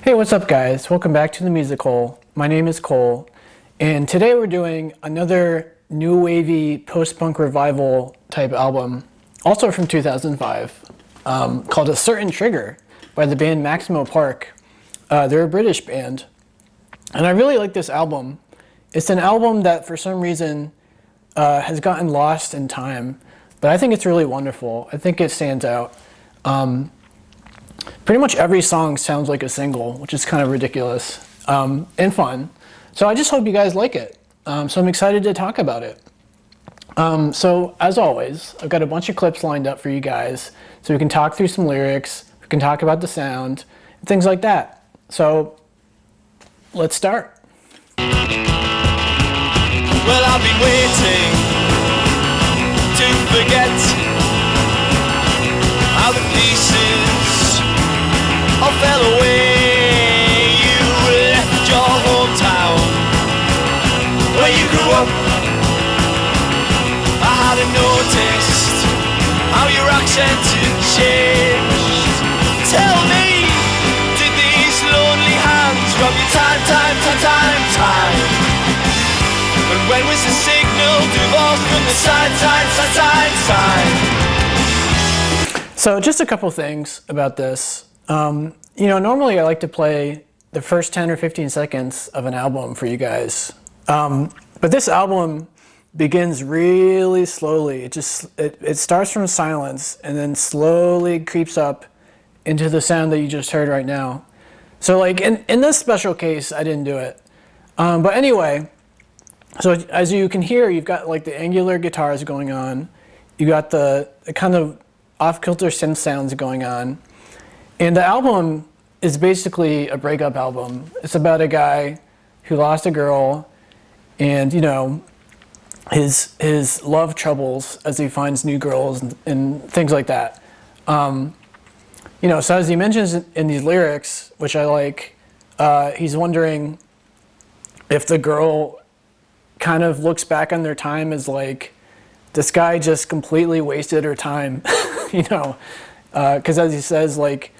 Hey, what's up guys? Welcome back to the Music Hole. My name is Cole, and today we're doing another new wavy post-punk revival type album, also from 2005, called A Certain Trigger by the band Maximo. They're a British band, and I really like this album. It's an album that for some reason has gotten lost in time, but I think it's really wonderful. I think it stands out. Pretty much every song sounds like a single, which is kind of ridiculous and fun. So I just hope you guys like it. So I'm excited to talk about it. So as always, I've got a bunch of clips lined up for you guys so we can talk through some lyrics, we can talk about the sound, and things like that. So let's start. Well, I've been waiting to forget how the pieces all fell away. You left your hometown where you grew up. I hadn't noticed how your accent had changed. Tell me, did these lonely hands rub you time? And when was the signal divorced from the side? So just a couple things about this. Normally I like to play the first 10 or 15 seconds of an album for you guys. But this album begins really slowly. It starts from silence and then slowly creeps up into the sound that you just heard right now. So like in this special case, I didn't do it. But anyway, so as you can hear, you've got like the angular guitars going on. You got the kind of off-kilter synth sounds going on. And the album is basically a breakup album. It's about a guy who lost a girl and, his love troubles as he finds new girls and things like that. So as he mentions in these lyrics, which I like, he's wondering if the girl kind of looks back on their time as like, this guy just completely wasted her time, because as he says, like,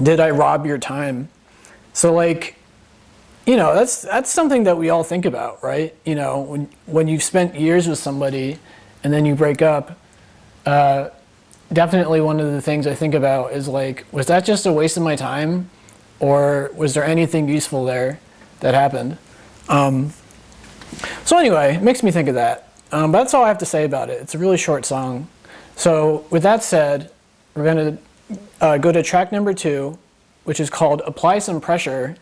did I rob your time? So like, that's something that we all think about, right? When you've spent years with somebody and then you break up, definitely one of the things I think about is like, was that just a waste of my time? Or was there anything useful there that happened? So anyway, it makes me think of that. But that's all I have to say about it. It's a really short song. So with that said, we're going to go to track number 2, which is called Apply Some Pressure,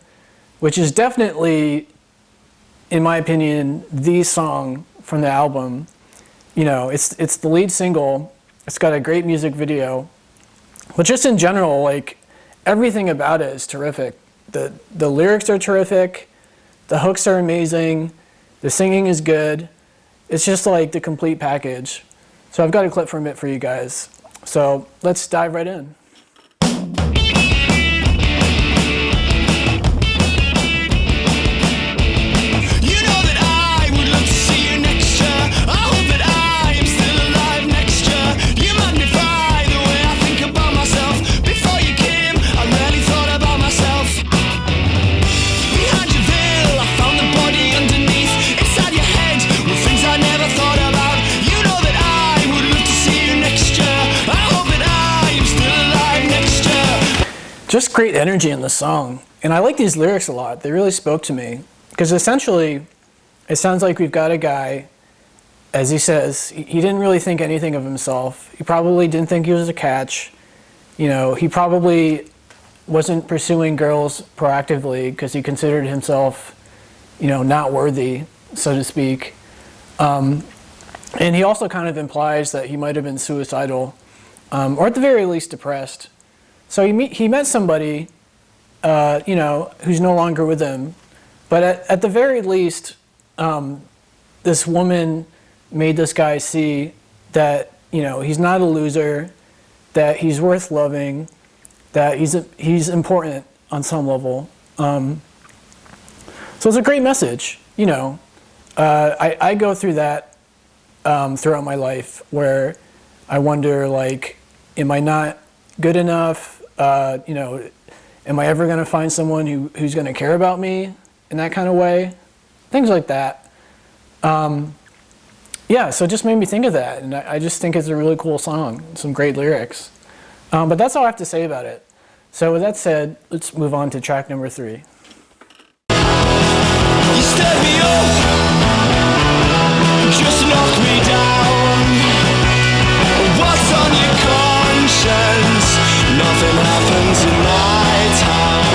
which is definitely, in my opinion, the song from the album. It's the lead single. It's got a great music video. But just in general, like, everything about it is terrific. The lyrics are terrific. The hooks are amazing. The singing is good. It's just like the complete package. So I've got a clip from it for you guys. So let's dive right in. Just great energy in the song. And I like these lyrics a lot. They really spoke to me. Because essentially, it sounds like we've got a guy, as he says, he didn't really think anything of himself. He probably didn't think he was a catch. He probably wasn't pursuing girls proactively because he considered himself, not worthy, so to speak. And he also kind of implies that he might have been suicidal, or at the very least depressed. So he met somebody, who's no longer with him. But at the very least, this woman made this guy see that, he's not a loser, that he's worth loving, that he's important on some level. So it's a great message, I go through that throughout my life where I wonder, like, am I not good enough? Am I ever going to find someone who's going to care about me in that kind of way? Things like that. Yeah, so it just made me think of that, and I just think it's a really cool song, some great lyrics. But that's all I have to say about it. So with that said, let's move on to track number 3. You stirred me up, just knock me down. What's on your conscience? Nothing happens in my town.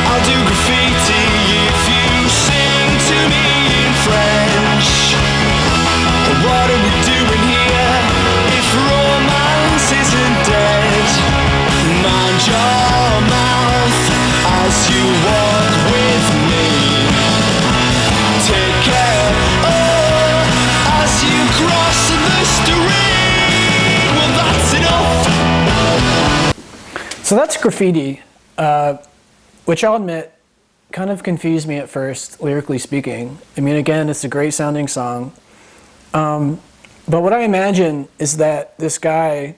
I'll do graffiti if you sing to me in French. What are we doing here if romance isn't dead? Mind your mouth as you walk with me. Take care, oh, as you cross the street. Well, that's enough. So that's Graffiti, which I'll admit kind of confused me at first, lyrically speaking. I mean, again, it's a great sounding song. But what I imagine is that this guy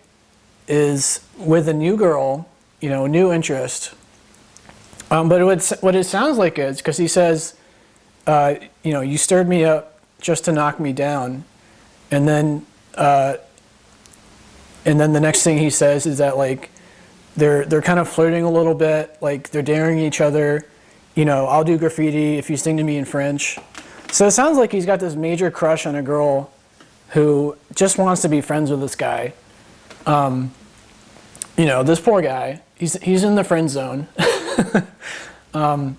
is with a new girl, you know, a new interest. But what it sounds like is, because he says, you know, you stirred me up just to knock me down. And then the next thing he says is that, like, they're kind of flirting a little bit, like they're daring each other. You know, I'll do graffiti if you sing to me in French. So it sounds like he's got this major crush on a girl who just wants to be friends with this guy. You know, this poor guy, he's in the friend zone. But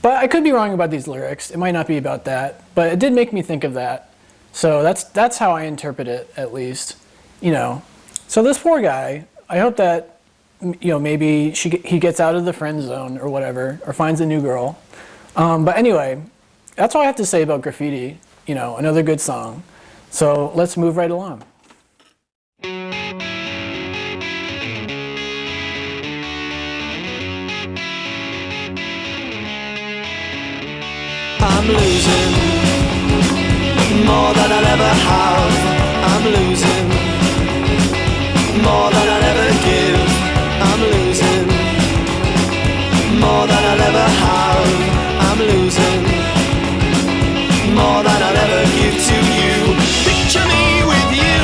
I could be wrong about these lyrics. It might not be about that, but it did make me think of that. So that's how I interpret it, at least. You know, so this poor guy, I hope that, you know, maybe he gets out of the friend zone or whatever, or finds a new girl. But anyway, that's all I have to say about Graffiti. You know, another good song. So let's move right along. I'm losing more than I'll ever have. I'm losing more than I'll ever give. I'm losing more than I'll ever have. I'm losing more than I'll ever give to you. Picture me with you,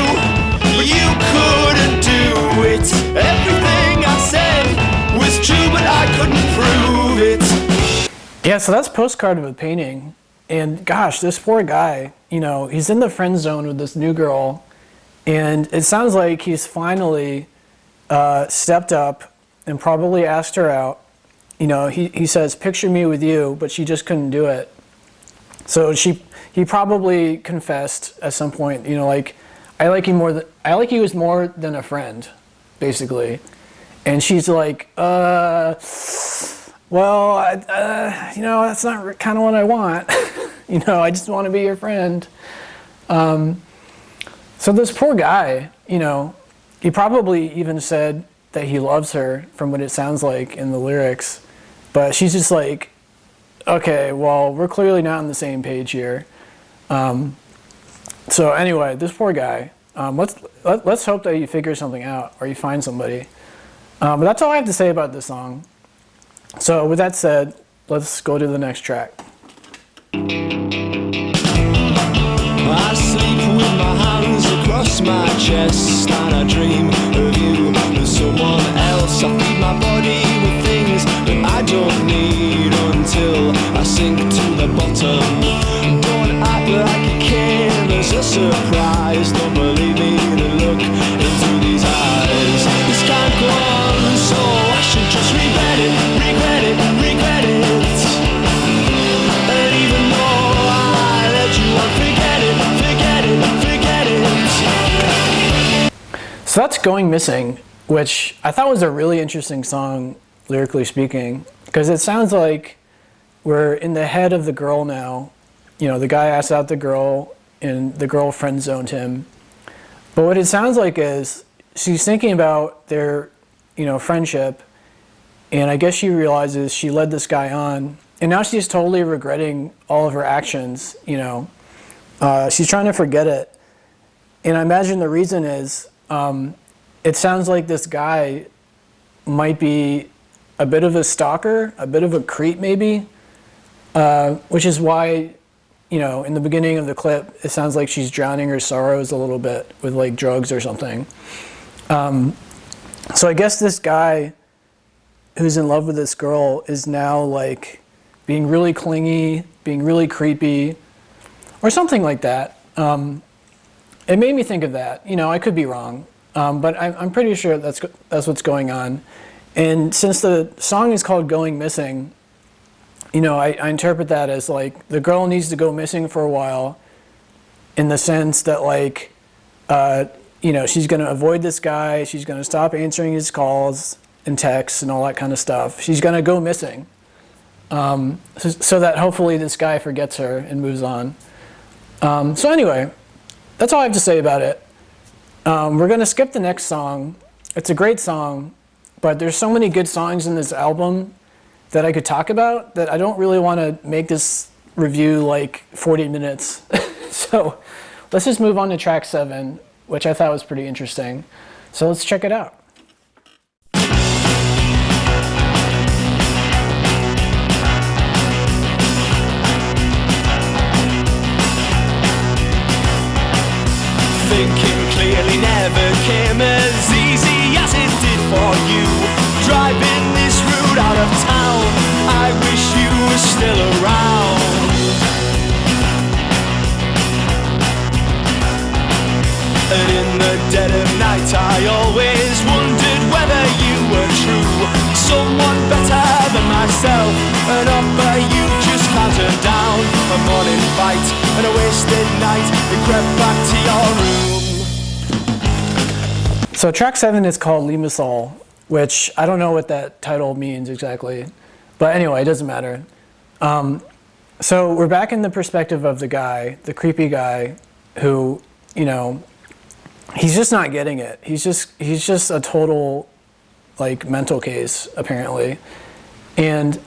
you couldn't do it. Everything I said was true, but I couldn't prove it. Yeah, so that's Postcard of a Painting. And gosh, this poor guy, you know, he's in the friend zone with this new girl. And it sounds like he's finally stepped up and probably asked her out. You know, he says, picture me with you, but she just couldn't do it. So he probably confessed at some point, you know, like, I like you he was more than a friend, basically. And she's like, well, you know, that's not kind of what I want. You know, I just want to be your friend. So this poor guy, you know, he probably even said that he loves her from what it sounds like in the lyrics. But she's just like, okay, well, we're clearly not on the same page here. So anyway, this poor guy, let's hope that he figures something out or he finds somebody. But that's all I have to say about this song. So with that said, let's go to the next track. I sleep with my hands across my chest and I dream of you and someone else. I feed my body with things that I don't need until I sink to the bottom. Don't act like it came as a surprise. Don't believe me to look into these eyes. This can't go on, so I should just regret it, regret it, regret it. And even though I let you on, forget it, forget it, forget it. So that's Going Missing, which I thought was a really interesting song, lyrically speaking, because it sounds like we're in the head of the girl now. You know, the guy asked out the girl, and the girl friend zoned him. But what it sounds like is she's thinking about their, you know, friendship, and I guess she realizes she led this guy on, and now she's totally regretting all of her actions. You know, she's trying to forget it, and I imagine the reason is it sounds like this guy might be a bit of a stalker, a bit of a creep maybe, which is why, in the beginning of the clip, it sounds like she's drowning her sorrows a little bit with like drugs or something. So I guess this guy who's in love with this girl is now like being really clingy, being really creepy, or something like that. It made me think of that. I could be wrong, but I'm pretty sure that's what's going on. And since the song is called "Going Missing," I interpret that as like the girl needs to go missing for a while, in the sense that like, she's going to avoid this guy, she's going to stop answering his calls and texts and all that kind of stuff. She's going to go missing, so that hopefully this guy forgets her and moves on. So anyway, that's all I have to say about it. We're going to skip the next song. It's a great song, but there's so many good songs in this album that I could talk about that I don't really want to make this review like 40 minutes. So let's just move on to track 7, which I thought was pretty interesting. So let's check it out. Thinking clearly never came as easy as it did for you. Driving this route out of town, I wish you were still around. And in the dead of night I always wondered whether you were true. Someone better than myself, an offer you just can't turn down. A morning fight and a wasted night, you crept back to your room. So track 7 is called Limassol, which I don't know what that title means exactly. But anyway, it doesn't matter. So we're back in the perspective of the guy, the creepy guy, who, he's just not getting it. He's just a total, like, mental case, apparently. And,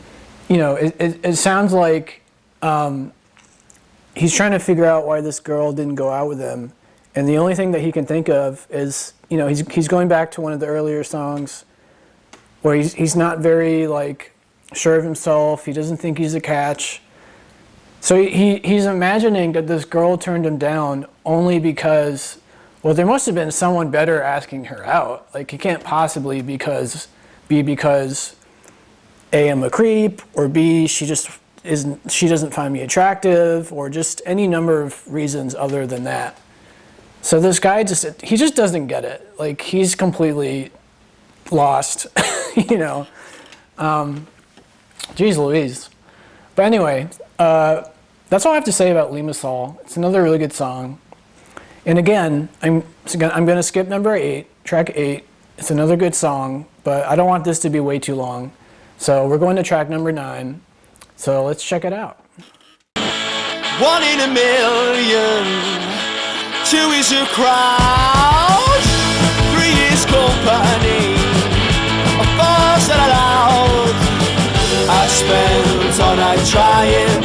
it sounds like he's trying to figure out why this girl didn't go out with him. And the only thing that he can think of is, he's going back to one of the earlier songs where he's not very, like, sure of himself. He doesn't think he's a catch. So he's imagining that this girl turned him down only because, well, there must have been someone better asking her out. Like, it can't possibly be because A, I'm a creep, or B, she doesn't find me attractive, or just any number of reasons other than that. So this guy he just doesn't get it. Like, he's completely lost, Jeez Louise. But anyway, that's all I have to say about Limassol. It's another really good song. And again, I'm going to skip number 8, track 8. It's another good song, but I don't want this to be way too long. So we're going to track number 9. So let's check it out. 1 in a million, 2 is a crowd, 3 is company, 4's not allowed. I spent all night trying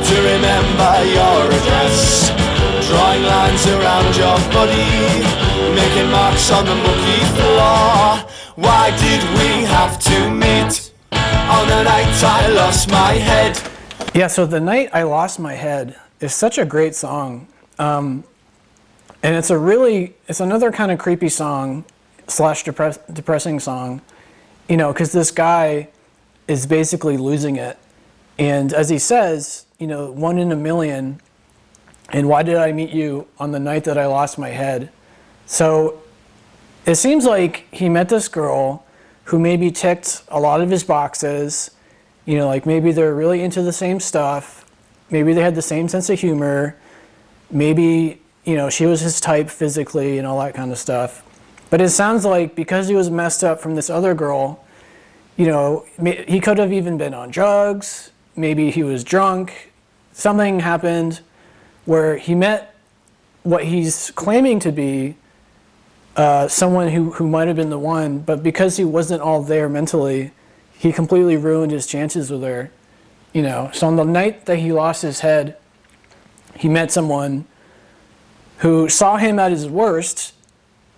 to remember your address, drawing lines around your body, making marks on the mucky floor. Why did we have to meet on the night I lost my head? Yeah, so The Night I Lost My Head is such a great song. And it's another kind of creepy song / depressing song, because this guy is basically losing it. And as he says, 1 in a million, and why did I meet you on the night that I lost my head? So it seems like he met this girl who maybe ticked a lot of his boxes, like maybe they're really into the same stuff, maybe they had the same sense of humor, maybe, she was his type physically and all that kind of stuff. But it sounds like because he was messed up from this other girl, he could have even been on drugs, maybe he was drunk, something happened where he met what he's claiming to be someone who might have been the one, but because he wasn't all there mentally, he completely ruined his chances with her. So on the night that he lost his head, he met someone who saw him at his worst,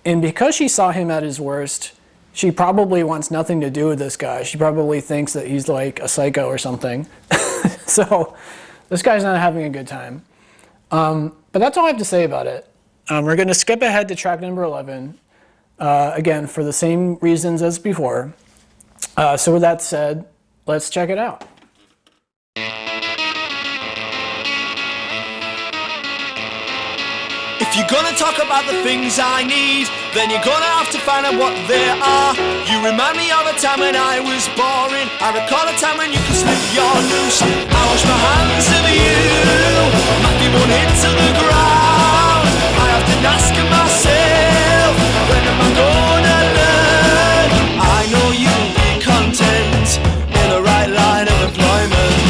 and because she saw him at his worst, she probably wants nothing to do with this guy. She probably thinks that he's like a psycho or something. So this guy's not having a good time. But that's all I have to say about it. We're going to skip ahead to track number 11, again, for the same reasons as before. So with that said, let's check it out. If you're gonna talk about the things I need, then you're gonna have to find out what they are. You remind me of a time when I was boring. I recall a time when you could slip your noose. I wash my hands of you, Matthew won't hit to the ground. I often ask myself, when am I gonna learn? I know you'll be content in the right line of employment.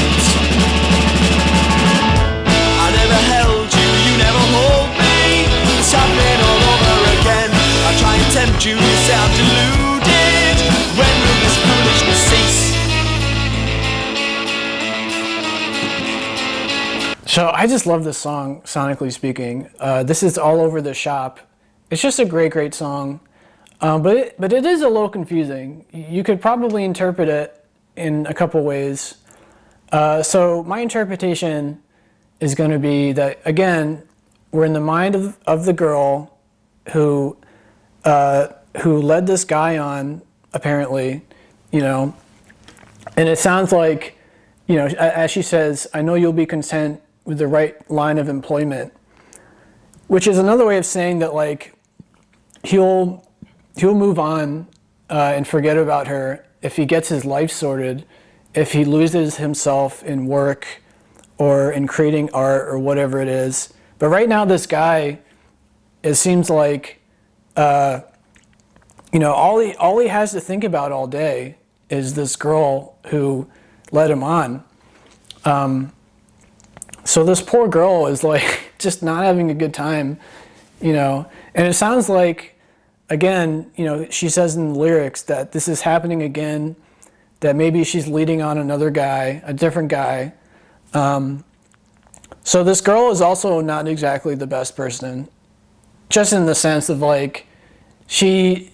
I never held you, you never hold me. It's happening all over again. I try and tempt you, you say I'm deluded. When will this foolishness cease? So I just love this song, sonically speaking. This is All Over the Shop. It's just a great, great song. But it is a little confusing. You could probably interpret it in a couple ways. So my interpretation is going to be that, again, we're in the mind of the girl who led this guy on, apparently, and it sounds like, as she says, I know you'll be content with the right line of employment, which is another way of saying that, like, he'll move on and forget about her if he gets his life sorted, if he loses himself in work or in creating art or whatever it is. But right now, this guy, it seems like, all he has to think about all day is this girl who led him on. So this poor girl is like just not having a good time, and it sounds like, again, she says in the lyrics that this is happening again, that maybe she's leading on another guy, a different guy. So this girl is also not exactly the best person, just in the sense of, like, she,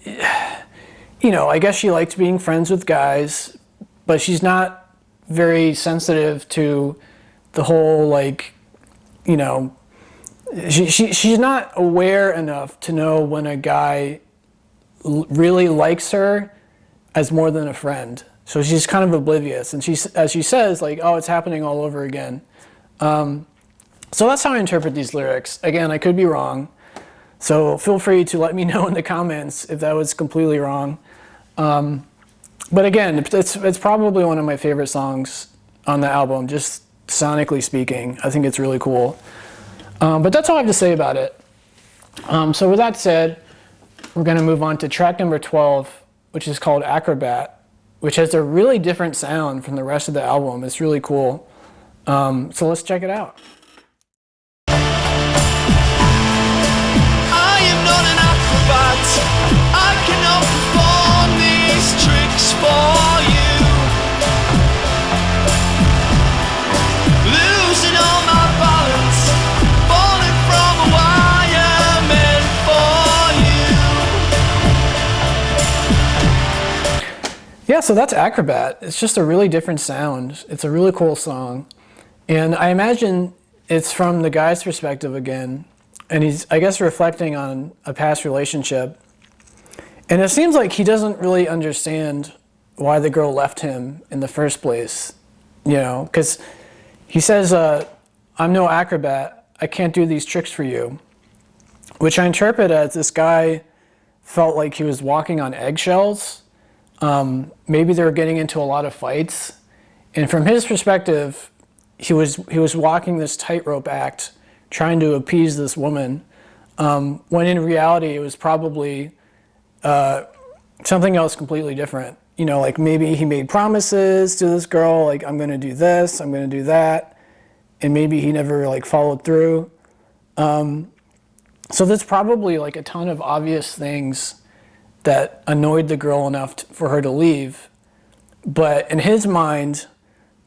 I guess she likes being friends with guys, but she's not very sensitive to the whole, like, she's not aware enough to know when a guy really likes her as more than a friend. So she's kind of oblivious, and as she says, like, oh, it's happening all over again. So that's how I interpret these lyrics. Again, I could be wrong, so feel free to let me know in the comments if that was completely wrong. But again, it's probably one of my favorite songs on the album, just sonically speaking. I think it's really cool. But that's all I have to say about it. So with that said, we're going to move on to track number 12, which is called Acrobat, which has a really different sound from the rest of the album. It's really cool. So let's check it out. I am not an acrobat. I cannot perform these tricks for you. Losing all my balance, falling from a wire meant for you. Yeah, so that's Acrobat. It's just a really different sound. It's a really cool song. And I imagine it's from the guy's perspective again. And he's, I guess, reflecting on a past relationship. And it seems like he doesn't really understand why the girl left him in the first place. Because he says, I'm no acrobat. I can't do these tricks for you. Which I interpret as this guy felt like he was walking on eggshells. Maybe they were getting into a lot of fights. And from his perspective, he was walking this tightrope act, trying to appease this woman, when in reality it was probably something else completely different. Like maybe he made promises to this girl, like, I'm going to do this, I'm going to do that, and maybe he never, like, followed through. So there's probably, like, a ton of obvious things that annoyed the girl enough for her to leave. But in his mind,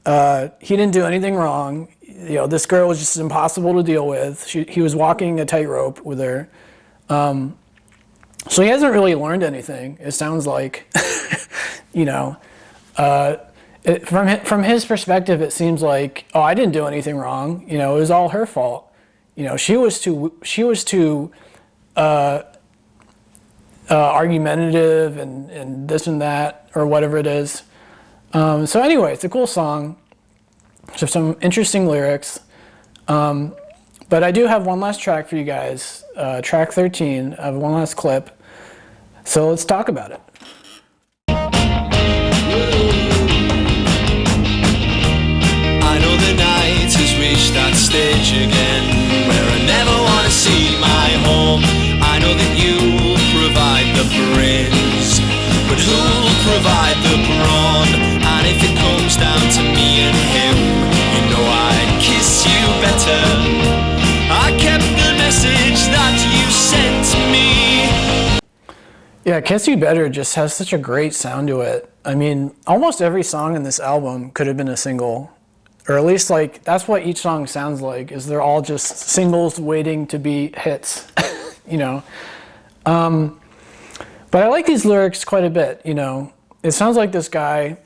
he didn't do anything wrong. This girl was just impossible to deal with. He was walking a tightrope with her. So he hasn't really learned anything, it sounds like. You know, from his perspective, it seems like, oh, I didn't do anything wrong. You know, it was all her fault. You know, she was too argumentative and this and that, or whatever it is. So anyway, it's a cool song. There's some interesting lyrics. But I do have one last track for you guys, track 13. I have one last clip. So let's talk about it. I know the night has reached that stage again where I never want to see my home. I know that you'll provide the brains, but who'll provide the brawn? And if it comes down to me and him, you know I'd kiss you better. I kept the message that you sent me. Yeah, Kiss You Better just has such a great sound to it. I mean, almost every song in this album could have been a single. Or at least, like, that's what each song sounds like, is they're all just singles waiting to be hits, you know. But I like these lyrics quite a bit, you know. It sounds like this guy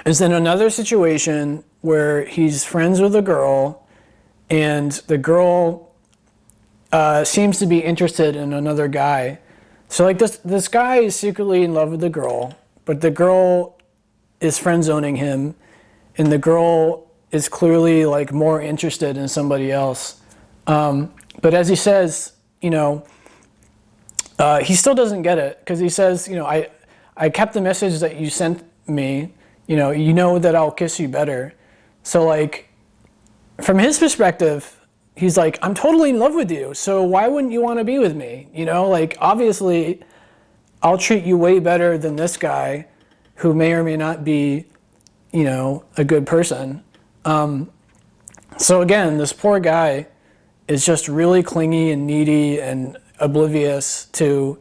is in another situation where he's friends with a girl, and the girl seems to be interested in another guy. So like this guy is secretly in love with the girl, but the girl is friend zoning him, and the girl is clearly like more interested in somebody else. But as he says, you know, he still doesn't get it, because he says, you know, I kept the message that you sent me, you know that I'll kiss you better. So like, from his perspective, he's like, I'm totally in love with you, so why wouldn't you want to be with me? You know, like, obviously, I'll treat you way better than this guy who may or may not be, you know, a good person. So again, this poor guy is just really clingy and needy and oblivious to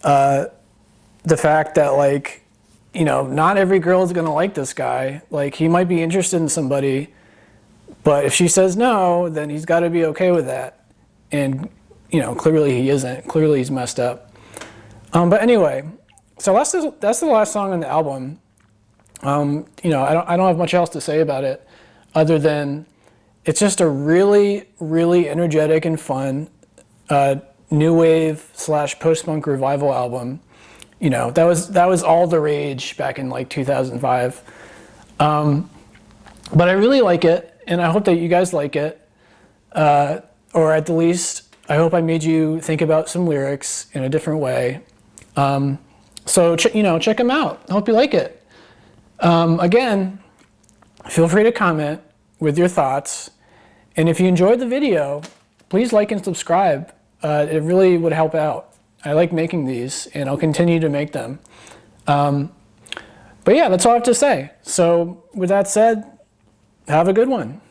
the fact that, like, you know, not every girl is going to like this guy. Like, he might be interested in somebody, but if she says no, then he's got to be okay with that. And, you know, clearly he isn't. Clearly he's messed up. But anyway, so that's the last song on the album. You know, I don't have much else to say about it other than it's just a really, really energetic and fun new wave / post-punk revival album. You know, that was all the rage back in like 2005. But I really like it, and I hope that you guys like it. Or at the least, I hope I made you think about some lyrics in a different way. So, you know, check them out. I hope you like it. Again, feel free to comment with your thoughts. And if you enjoyed the video, please like and subscribe. It really would help out. I like making these, and I'll continue to make them. But yeah, that's all I have to say. So with that said, have a good one.